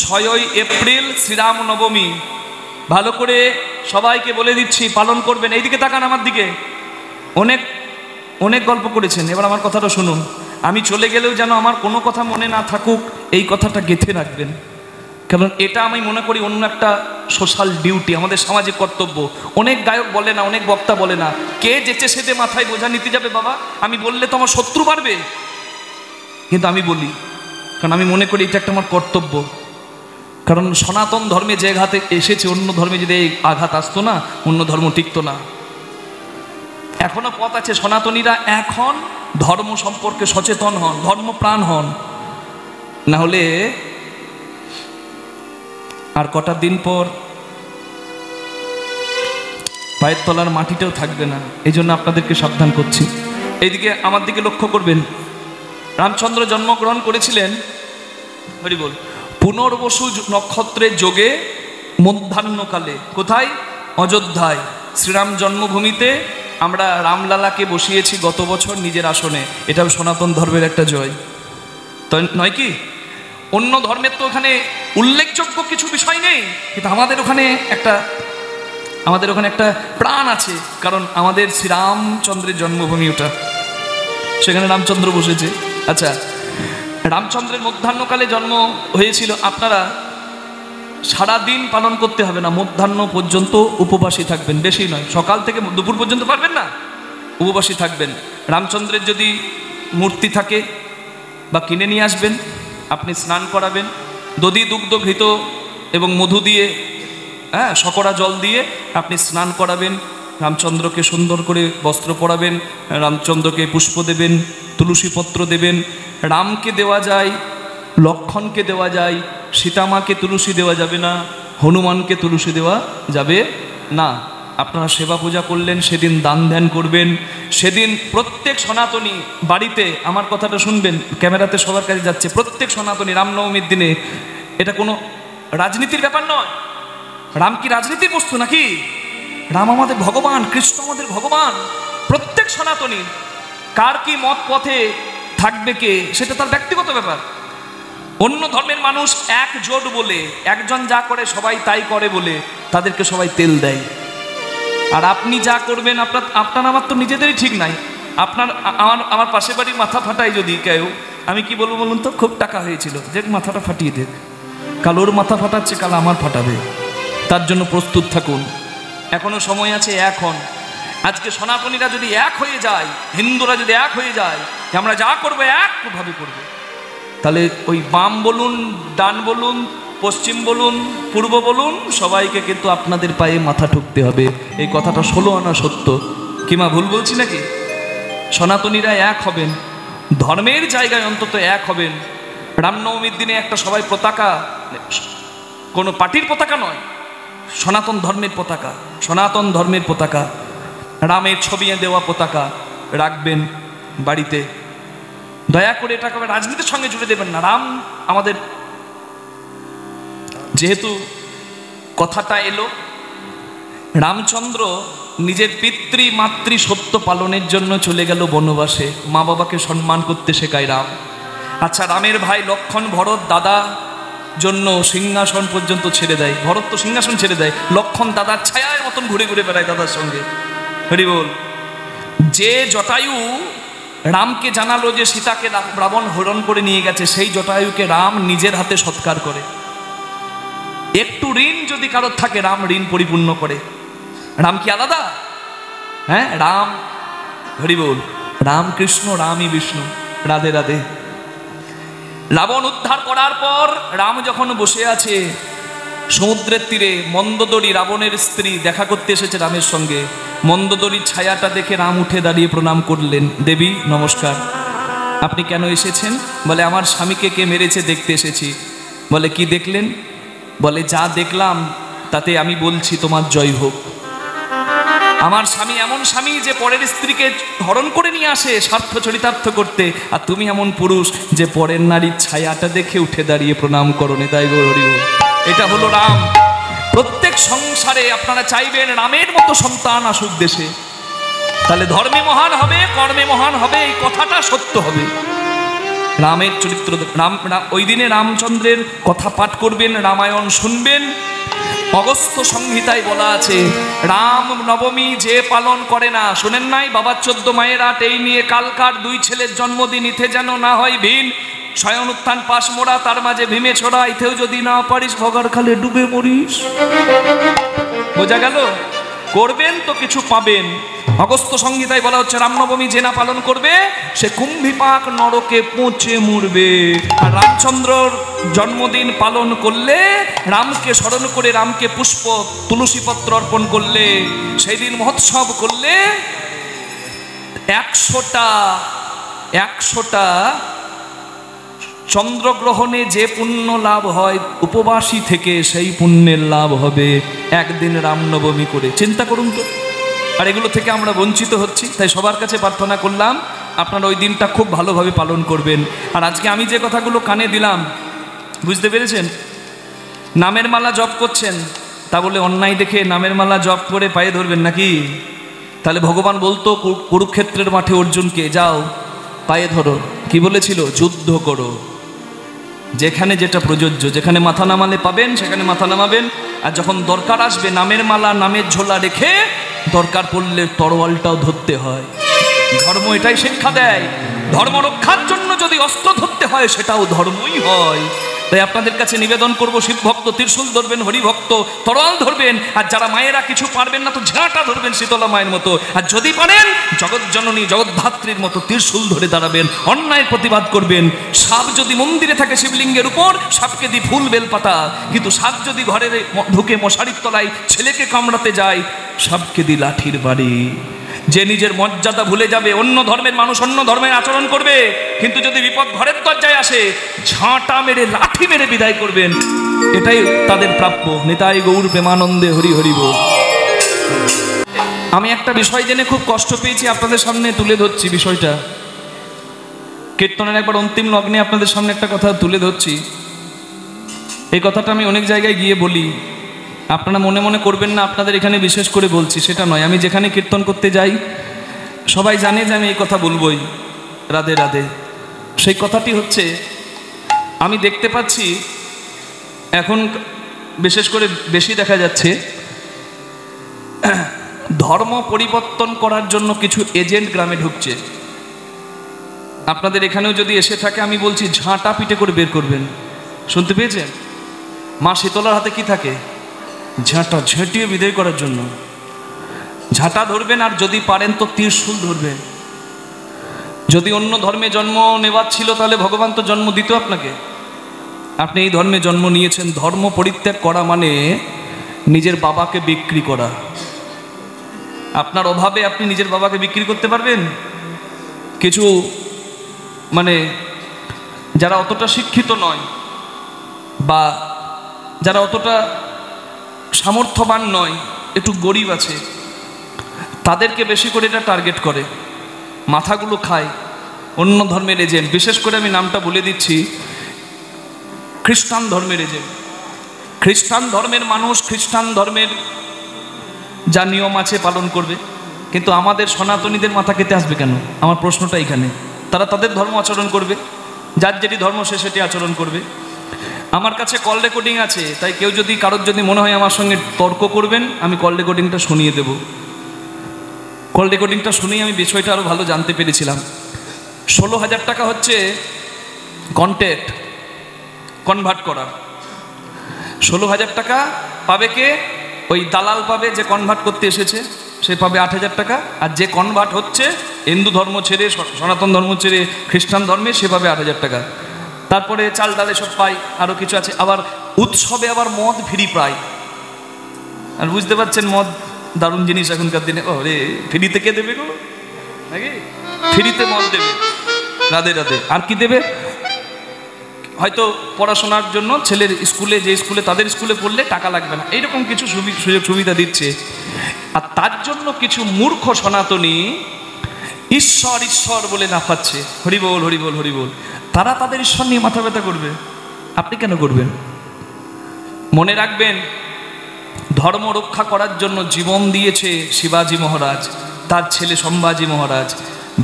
6ই April Shriram নবমী। ভালো করে সবাইকে বলে দিচ্ছি, পালন করবেন। এইদিকে তাকান আমার দিকে। অনেক অনেক গল্প করেছেন, এবার আমার কথাটা শুনুন। আমি চলে গেলেও যেন আমার কোনো কথা মনে না থাকুক, এই কথাটা গেঁথে রাখবেন। কারণ এটা আমি মনে করি অন্য একটা সোশ্যাল ডিউটি, আমাদের সামাজিক কর্তব্য। অনেক গায়ক বলে না, অনেক বক্তা বলে না, কে যেচে সেচে মাথায় বোঝা নিতে যাবে বাবা, আমি বললে তো আমার শত্রু বাড়বে। কিন্তু আমি বলি, কারণ আমি মনে করি এটা একটা আমার কর্তব্য। কারণ সনাতন ধর্মে যে আঘাতে এসেছে, অন্য ধর্মে যদি এই আঘাত আসতো না, অন্য ধর্ম টিকতো না। এখনো পথ আছে। সনাতনীরা এখন ধর্ম সম্পর্কে সচেতন হন, ধর্মপ্রাণ হন, না হলে আর কটা দিন পর পায়ের তলার মাটিটাও থাকবে না। এই জন্য আপনাদেরকে সাবধান করছি। এইদিকে আমার দিকে লক্ষ্য করবেন। রামচন্দ্র জন্মগ্রহণ করেছিলেন, হরি বল, পুনর্বসু নক্ষত্রের যোগে মধ্যাহ্নকালে। কোথায়? অযোধ্যায়, শ্রীরাম জন্মভূমিতে। আমরা রামলালাকে বসিয়েছি গত বছর নিজের আসনে। এটাও সনাতন ধর্মের একটা জয়, তাই নয় কি? অন্য ধর্মের তো ওখানে উল্লেখযোগ্য কিছু বিষয় নেই, কিন্তু আমাদের ওখানে একটা প্রাণ আছে। কারণ আমাদের শ্রীরামচন্দ্রের জন্মভূমি ওটা, সেখানে রামচন্দ্র বসেছে। আচ্ছা, রামচন্দ্রের মধ্যাহ্নকালে জন্ম হয়েছিল। আপনারা সারাদিন পালন করতে হবে না, মধ্যাহ্ন পর্যন্ত উপবাসী থাকবেন, বেশি নয়। সকাল থেকে দুপুর পর্যন্ত পারবেন না, উপবাসী থাকবেন। রামচন্দ্রের যদি মূর্তি থাকে বা কিনে নিয়ে আসবেন, আপনি স্নান করাবেন দধি দুগ্ধ ঘৃত এবং মধু দিয়ে, শকরা জল দিয়ে আপনি স্নান করাবেন। রামচন্দ্রকে সুন্দর করে বস্ত্র পরাবেন, রামচন্দ্রকে পুষ্প দেবেন, তুলসী পত্র দেবেন। রামকে দেওয়া যায়, লক্ষ্মণকে দেওয়া যায়, সীতামাকে তুলসী দেওয়া যাবে না, হনুমানকে তুলসী দেওয়া যাবে না। আপনারা সেবা পূজা করলেন, সেদিন দান ধ্যান করবেন। সেদিন প্রত্যেক সনাতনী বাড়িতে, আমার কথাটা শুনবেন, ক্যামেরাতে সবার কাছে যাচ্ছে, প্রত্যেক সনাতনী রামনবমীর দিনে, এটা কোনো রাজনীতির ব্যাপার নয়। রাম কি রাজনীতির বস্তু নাকি? রাম আমাদের ভগবান, কৃষ্ণ আমাদের ভগবান। প্রত্যেক সনাতনী কার কি মত পথে থাকবে কে, সেটা তার ব্যক্তিগত ব্যাপার। অন্য ধর্মের মানুষ একজোট বলে, একজন যা করে সবাই তাই করে বলে তাদেরকে সবাই তেল দেয়। আর আপনি যা করবেন, আপনার আমার তো নিজেদেরই ঠিক নাই। আমার পাশের বাড়ির মাথা ফাটায় যদি কেউ, আমি কি বলবো বলুন তো? খুব টাকা হয়েছিল, যে মাথাটা ফাটিয়ে দেখ। কাল ওর মাথা ফাটাচ্ছে, কাল আমার ফাটাবে। তার জন্য প্রস্তুত থাকুন, এখনো সময় আছে। এখন আজকে সনাতনীরা যদি এক হয়ে যায়, হিন্দুরা যদি এক হয়ে যায়, আমরা যা করবো একভাবে করবো, তাহলে ওই বাম বলুন, ডান বলুন, পশ্চিম বলুন, পূর্ব বলুন, সবাইকে কিন্তু আপনাদের পায়ে মাথা ঠুকতে হবে। এই কথাটা 16 আনা সত্য। কিমা ভুল বলছি নাকি? সনাতনীরা এক হবেন, ধর্মের জায়গায় অন্তত এক হবেন। রামনবমীর দিনে একটা সবাই পতাকা, কোনো পার্টির পতাকা নয়, সনাতন ধর্মের পতাকা, সনাতন ধর্মের পতাকা, রামের ছবি দেওয়া পতাকা রাখবেন বাড়িতে। দয়া করে এটাকে রাজনীতির সঙ্গে জুড়ে দেবেন না। রাম আমাদের, যেহেতু কথাটা এলো, রামচন্দ্র নিজের পিতৃ মাতৃ সত্য পালনের জন্য চলে গেল বনবাসে। মা বাবাকে সম্মান করতে শেখায় রাম। আচ্ছা, রামের ভাই লক্ষ্মণ, ভরত দাদা জন্য সিংহাসন পর্যন্ত ছেড়ে দেয়। ভরত তো সিংহাসন ছেড়ে দেয়, লক্ষ্মণ দাদার ছায়ার মতন ঘুরে ঘুরে বেড়ায় দাদার সঙ্গে। হরি বল। যে জটায়ু রামকে জানালো যে সীতাকে রাবণ হরণ করে নিয়ে গেছে, সেই জটায়ুকে রাম নিজের হাতে সৎকার করে। একটু ঋণ যদি কারোর থাকে, রাম ঋণ পরিপূর্ণ করে। রাম কি আলাদা? হ্যাঁ, রাম, হরি বল, রাম কৃষ্ণ, রামই বিষ্ণু। রাধে রাধে। রাবণ উদ্ধার করার পর রাম যখন বসে আছে সমুদ্রের তীরে, মন্দোদরী রাবণের স্ত্রী দেখা করতে এসেছে রামের সঙ্গে। মন্দোদরীর ছায়াটা দেখে রাম উঠে দাঁড়িয়ে প্রণাম করলেন। দেবী নমস্কার, আপনি কেন এসেছেন? বলে আমার স্বামীকে কে মেরেছে দেখতে এসেছি। বলে কি দেখলেন? বলে যা দেখলাম তাতে আমি বলছি তোমার জয় হোক। আমার স্বামী এমন স্বামী যে পরের স্ত্রীকে হরণ করে নিয়ে আসে স্বার্থ চরিতার্থ করতে, আর তুমি এমন পুরুষ যে পরের নারীর ছায়াটা দেখে উঠে দাঁড়িয়ে প্রণাম করো। তাই গো হরি বল। এটা হলো রাম। প্রত্যেক সংসারে আপনারা চাইবেন রামের মতো সন্তান আসুক দেশে, তাহলে ধর্মে মহান হবে, কর্মে মহান হবে, এই কথাটা সত্য হবে। রামের চরিত্র ওই দিনে রামচন্দ্রের কথা পাঠ করবেন, রামায়ণ শুনবেন। অগস্ত্য সংহিতায় বলা আছে, রাম নবমী যে পালন করে না, শোনেন নাই বাবার 14 মায়ের 8, এই নিয়ে কালকার 2 ছেলের জন্মদিন, ইথে যেন না হয় ভিন, স্বয়ং উত্থান পাশ মোড়া তার মাঝে ভীমে ছোড়া, ইথেও যদি না পারিস ভগার খালে ডুবে মরিস। বোঝা গেল? করবেন তো কিছু পাবেন। অগস্ত্য সংহিতায় বলা হচ্ছে, রামনবমী যে না পালন করবে সে কুম্ভীপাক নরকে পচে মরবে। আর রামচন্দ্রর জন্মদিন পালন করলে, রামকে স্মরণ করে রামকে পুষ্প তুলসী পত্র অর্পণ করলে, সেই দিন মহোৎসব করলে 100টা চন্দ্রগ্রহণে যে পুণ্য লাভ হয় উপবাসী থেকে, সেই পুণ্যের লাভ হবে একদিন রামনবমী করে। চিন্তা করুন তো। আর এগুলো থেকে আমরা বঞ্চিত হচ্ছি। তাই সবার কাছে প্রার্থনা করলাম আপনারা ওই দিনটা খুব ভালোভাবে পালন করবেন। আর আজকে আমি যে কথাগুলো কানে দিলাম, বুঝতে পেরেছেন? নামের মালা জপ করছেন, তা বলে অন্যায় দেখে নামের মালা জপ করে পায়ে ধরবেন নাকি? তাহলে ভগবান বলতো কুরুক্ষেত্রের মাঠে অর্জুনকে, যাও পায়ে ধরো। কি বলেছিল? যুদ্ধ করো। যেখানে যেটা প্রযোজ্য, যেখানে মাথা নামালে পাবেন সেখানে মাথা নামাবেন। আর যখন দরকার আসবে, নামের মালা নামের ঝোলা রেখে দরকার পড়লে তরোয়ালটাও ধরতে হয়। ধর্ম এটাই শিক্ষা দেয়। ধর্ম রক্ষার জন্য যদি অস্ত্র ধরতে হয় সেটাও ধর্মই হয়। তাই আপনাদের কাছে নিবেদন করব, শিবভক্ত ত্রিশূল ধরবেন, হরিভক্ত তরোয়াল ধরবেন, আর যারা মায়েরা কিছু পারবেন না তো ঝাঁটা ধরবেন শীতলা মায়ের মতো, আর যদি পারেন জগৎজননী জগদ্ধাত্রীর মতো ত্রিশূল ধরে দাঁড়াবেন, অন্যায়ের প্রতিবাদ করবেন। সাপ যদি মন্দিরে থাকে শিবলিঙ্গের উপর, সাপকে দি ফুল বেলপাতা, কিন্তু সাপ যদি ঘরে ঢুকে মশারির তলায় ছেলেকে কামড়াতে যায়, সাপকে দি লাঠির বাড়ি। যে নিজের মর্যাদা ভুলে যাবে, অন্য ধর্মের মানুষ অন্য ধর্মের আচরণ করবে, কিন্তু যদি বিপদ ঘরের দরজায় আসে ঝাঁটা মেরে লাঠি মেরে বিদায় করবেন, এটাই তাদের প্রাপ্য। নিতাই গৌর প্রেমানন্দে হরি হরি বল। আমি একটা বিষয় জেনে খুব কষ্ট পেয়েছি, আপনাদের সামনে তুলে ধরছি বিষয়টা। কীর্তনের একবার অন্তিম লগ্নে আপনাদের সামনে একটা কথা তুলে ধরছি। এই কথাটা আমি অনেক জায়গায় গিয়ে বলি, আপনারা মনে মনে করবেন না আপনাদের এখানে বিশেষ করে বলছি, সেটা নয়। আমি যেখানে কীর্তন করতে যাই সবাই জানে যে আমি এই কথা বলবই। রাধে রাধে। সেই কথাটি হচ্ছে, আমি দেখতে পাচ্ছি এখন বিশেষ করে বেশি দেখা যাচ্ছে ধর্ম পরিবর্তন করার জন্য কিছু এজেন্ট গ্রামে ঢুকছে। আপনাদের এখানেও যদি এসে থাকে আমি বলছি ঝাঁটা পিটে করে বের করবেন। শুনতে পেয়েছেন? মা শীতলার হাতে কি থাকে? ঝাঁটা, ঝেঁটিয়ে বিদায় করার জন্য ঝাঁটা ধরবেন। আর যদি পারেন তো ত্রিশূল ধরবেন। যদি অন্য ধর্মে জন্ম নেওয়ার ছিল তাহলে ভগবান তো জন্ম দিত আপনাকে। আপনি এই ধর্মে জন্ম নিয়েছেন। ধর্ম পরিত্যাগ করা মানে নিজের বাবাকে বিক্রি করা। আপনার অভাবে আপনি নিজের বাবাকে বিক্রি করতে পারবেন? কিছু মানে যারা অতটা শিক্ষিত নয় বা যারা অতটা সামর্থ্যবান নয়, একটু গরিব আছে, তাদেরকে বেশি করে এটা টার্গেট করে, মাথাগুলো খায় অন্য ধর্মের এজেন্ট। বিশেষ করে আমি নামটা বলে দিচ্ছি, খ্রিস্টান ধর্মের এজেন্ট। খ্রিস্টান ধর্মের মানুষ খ্রিস্টান ধর্মের যা নিয়ম আছে পালন করবে, কিন্তু আমাদের সনাতনীদের মাথা খেতে আসবে কেন? আমার প্রশ্নটা এখানে। তারা তাদের ধর্ম আচরণ করবে, যার যেটি ধর্ম সে সেটি আচরণ করবে। আমার কাছে কল রেকর্ডিং আছে, তাই কেউ যদি কারোর যদি মনে হয় আমার সঙ্গে তর্ক করবেন, আমি কল রেকর্ডিংটা শুনিয়ে দেব। কল রেকর্ডিংটা শুনেই আমি বিষয়টা আরও ভালো জানতে পেরেছিলাম। 16,000 টাকা হচ্ছে কন্ট্যাক্ট কনভার্ট করার। 16,000 টাকা পাবে কে? ওই দালাল পাবে, যে কনভার্ট করতে এসেছে সে পাবে 8,000 টাকা। আর যে কনভার্ট হচ্ছে হিন্দু ধর্ম ছেড়ে, সনাতন ধর্ম ছেড়ে খ্রিস্টান ধর্মে, সে পাবে 8,000 টাকা। তারপরে চাল ডাল এসব পাই, আরও কিছু আছে। আবার উৎসবে আবার মদ ফ্রি পায়। আর বুঝতে পারছেন মদ দারুণ জিনিস এখনকার দিনে। ও রে, ফ্রিতে কে দেবে গো? নাকি ফ্রিতে মদ দেবে? রাধে রাধে। আর কি দেবে? হয়তো পড়াশোনার জন্য ছেলের স্কুলে, যে স্কুলে তাদের স্কুলে পড়লে টাকা লাগবে না, এইরকম কিছু সুযোগ সুবিধা দিচ্ছে। আর তার জন্য কিছু মূর্খ সনাতনী ঈশ্বর ঈশ্বর বলে লাফাচ্ছে, হরিবোল হরিবোল হরিবোল। তারা তাদের ঈশ্বর নিয়ে মাথা ব্যথা করবে, আপনি কেন করবেন? মনে রাখবেন, ধর্ম রক্ষা করার জন্য জীবন দিয়েছে শিবাজী মহারাজ, তার ছেলে সম্ভাজি মহারাজ।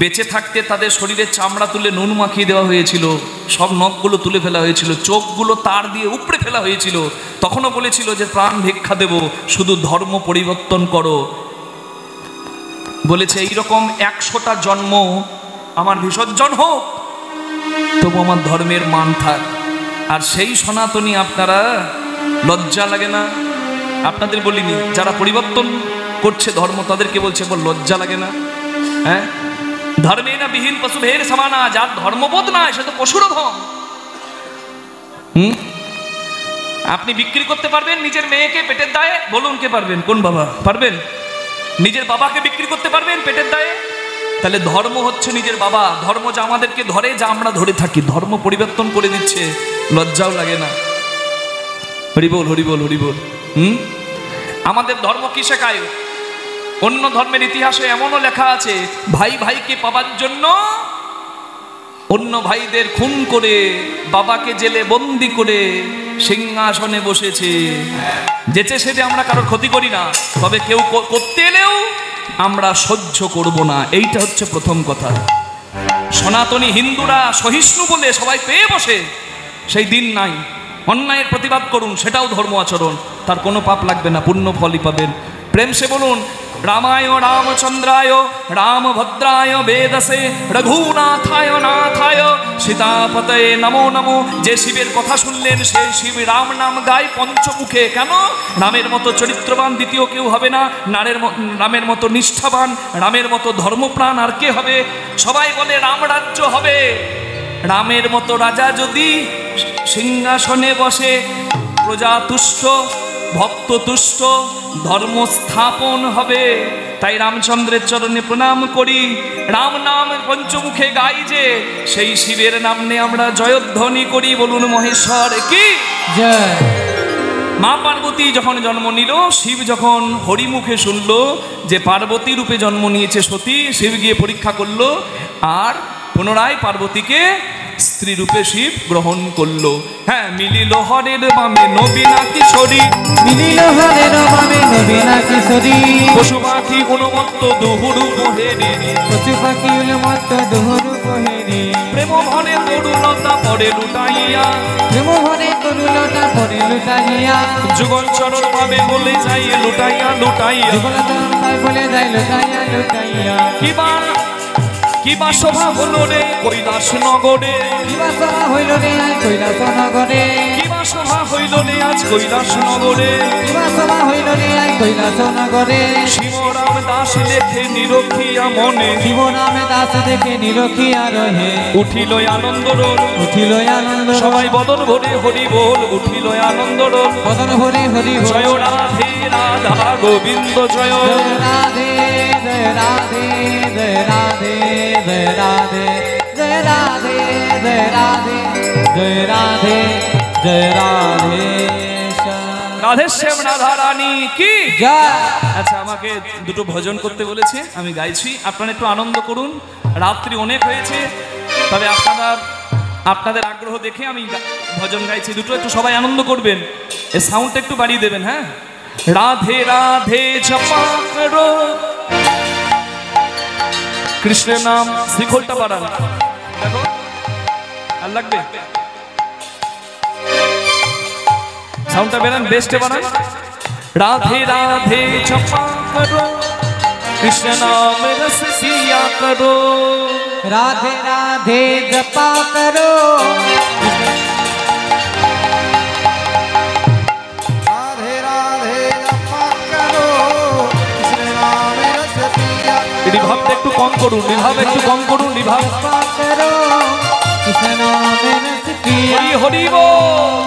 বেঁচে থাকতে তাদের শরীরের চামড়া তুলে নুন মাখিয়ে দেওয়া হয়েছিল, সব নখগুলো তুলে ফেলা হয়েছিল, চোখগুলো তার দিয়ে উপড়ে ফেলা হয়েছিল। তখনও বলেছিল যে প্রাণ ভিক্ষা দেব, শুধু ধর্ম পরিবর্তন করো। বলেছে এইরকম 100টা জন্ম আমার বিসর্জন হোক, তবু আমার ধর্মের মান থাক। আর সেই সনাতনী আপনারা, লজ্জা লাগে না? আপনাদের বলিনি, যারা পরিবর্তন করছে ধর্ম তাদেরকে বলছে, লজ্জা লাগে না? হ্যাঁ, ধর্মে না বিহীন পশু ভের সমানা, যার ধর্মবোধ নাই সে তো পশুর ধম। আপনি বিক্রি করতে পারবেন নিজের মেয়েকে পেটের দায়ে? বলুন কে পারবেন? কোন বাবা পারবেন? নিজের বাবাকে বিক্রি করতে পারবেন পেটের দায়ে? তাহলে ধর্ম হচ্ছে নিজের বাবা। ধর্ম যা আমাদেরকে ধরে, যা আমরা ধরে থাকি, ধর্ম পরিবর্তন করে দিচ্ছে, লজ্জাও লাগে না? হরিবোল হরিবোল হরিবোল। আমাদের ধর্ম কি শেখায়? অন্য ধর্মের ইতিহাসে এমনও লেখা আছে, ভাই ভাইকে পাবার জন্য অন্য ভাইদের খুন করে বাবাকে জেলে বন্দি করে সিংহাসনে বসেছে। যেচে সেচে আমরা কারোর ক্ষতি করি না, তবে কেউ করতে এলেও আমরা সহ্য করব না। এইটা হচ্ছে প্রথম কথা। সনাতনী হিন্দুরা সহিষ্ণু বলে সবাই পেয়ে বসে, সেই দিন নাই। অন্যায়ের প্রতিবাদ করুন, সেটাও ধর্ম আচরণ, তার কোনো পাপ লাগবে না, পুণ্য ফলই পাবেন। প্রেম সে বলুন রামায় রামচন্দ্রায় রামভদ্রায় বেদসে রঘুনাথায় নাথায় সীতাপতয়ে নমো নমো। যে শিবের কথা শুনলেন সে শিব রাম নাম গায় পঞ্চমুখে। কেন? রামের মতো চরিত্রবান দ্বিতীয় কেউ হবে না, রামের মতো নিষ্ঠাবান, রামের মতো ধর্মপ্রাণ আর কে হবে? সবাই বলে রাম রাজ্য হবে। রামের মতো রাজা যদি সিংহাসনে বসে, প্রজা তুষ্ট, ভক্ত তুষ্ট, ধর্ম স্থাপন হবে। তাই রামচন্দ্রের চরণে প্রণাম করি। রাম নাম পঞ্চমুখে গাই যে, সেই শিবের নাম নিয়ে আমরা জয়ধ্বনি করি। বলুন মহেশ্বর কি জয়। মা পার্বতী যখন জন্ম নিল, শিব যখন হরিমুখে শুনল যে পার্বতী রূপে জন্ম নিয়েছে সতী, শিব গিয়ে পরীক্ষা করলো আর পুনরায় পার্বতীকে স্ত্রী রূপে শিব গ্রহণ করলো। হ্যাঁ, মিলিল হরের বামে নবীনা কিশোরী, মিলিল হরের বামে নবীনা কিশোরী। পশু পাখি উন্মত্ত দুহুরু পোহেরি, পশু পাখি উন্মত্ত দুহুরু পোহেরি। প্রেম ভরে তরুলতা পরে লুটাইয়া, প্রেম ভরে তরুলতা পরে লুটাইয়া। যুগল চরণ পাবে বলে যাই লুটাইয়া লুটাইয়া, যুগল চরণ পাবে বলে যাই লুটাইয়া লুটাইয়া। কিবা সভা হলো রে কৈলাস নগরে, কিবা সভা হইল রে আজ কৈলাস নগরে, কিবা সভা হইল রে আজ কৈলাস নগরে, কিবা সভা হইল রে আজ কৈলাস নগরে। শিবরাম দাস লেখে নিরখিয়া মনে, শিবরাম দাস লেখে নিরখিয়া রহে। উঠিল আনন্দ রোল, উঠিল আনন্দ, সবাই বদন ভরে হরি বল। উঠিল আনন্দ রোল, বদন ভরে হরি বল। জয় রাধে রাধা গোবিন্দ জয়, রাধে জয় রাধে জয় রাধে জয় রাধে জয় রাধে জয় রাধে জয় রাধে জয় রাধে রাধে শ্যাম রাধা রানী কি জয়। আচ্ছা, আমাকে দুটো ভজন করতে বলেছে, আমি গাইছি, আপনারা একটু আনন্দ করুন। রাত্রি অনেক হয়েছে, তবে আপনাদের আগ্রহ দেখে আমি ভজন গাইছি দুটো, একটু সবাই আনন্দ করবেন। এই সাউন্ডটা একটু বাড়িয়ে দেবেন। হ্যাঁ, রাধে রাধে জপা করো কৃষ্ণের নাম, শ্রীখোলটা বাড়ান, দেখো আর লাগবে। সাউন্ডটা বেরান, বেস্টে বানান। রাধে রাধে জপা করো কৃষ্ণ নাম রস পিয়া করো, রাধে রাধে জপা করো, রাধে রাধে জপা করো কৃষ্ণ নাম রস পিয়া। রিভাবটা একটু কম করুন, রিভাব একটু কম করুন, রিভাব করো কৃষ্ণ নাম রস পিয়া। হরি হরি বল।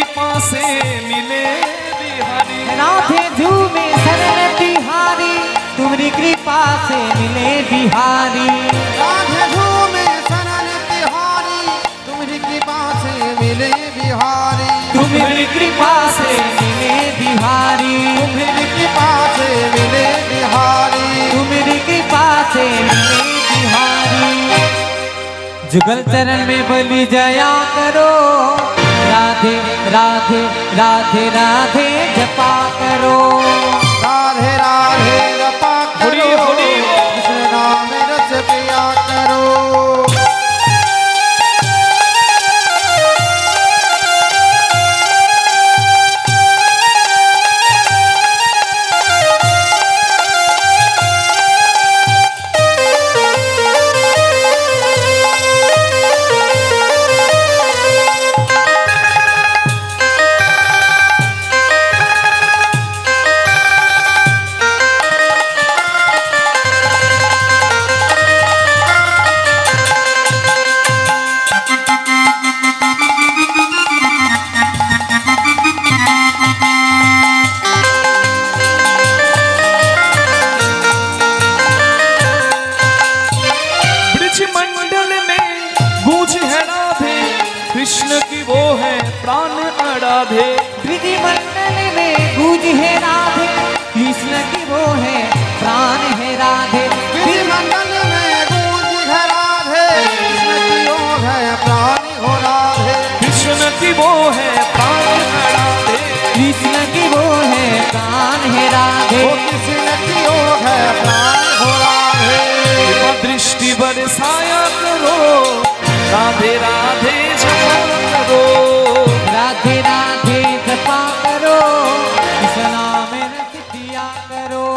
कृपा से मिले बिहारी। राधे झूमे शरण तिहारी, तुम्हारी कृपा से मिले बिहारी। राधे झूमे शरण तिहारी, तुम्हारी कृपा से मिले बिहारी। तुम्हारी कृपा से मिले बिहारी, तुम्हारी कृपा से मिले बिहारी। तुम्हारी कृपा से मिले बिहारी। जुगल चरण में बलि जया करो, राधे राधे राधे राधे जपा करो। राधे राधे जपा करो, कृष्ण नाम रस पिया करो। कृष्ण की वो है प्राण आराधे। ब्रज मंडल में गूंज है राधे, कृष्ण की वो है प्राण है राधे। ब्रज मंडल में गूंज है राधे, कृष्ण की वो है प्राण हो राधे। कृष्ण की वो है प्राण आराधे। कृष्ण की वो है प्राण है राधे। कृष्ण की वो है प्राण हो राधे। दृष्टि बरसाया करो, राधे राधे जपा करो। राधे राधे जपा करो, कृष्ण नाम रस दिया करो।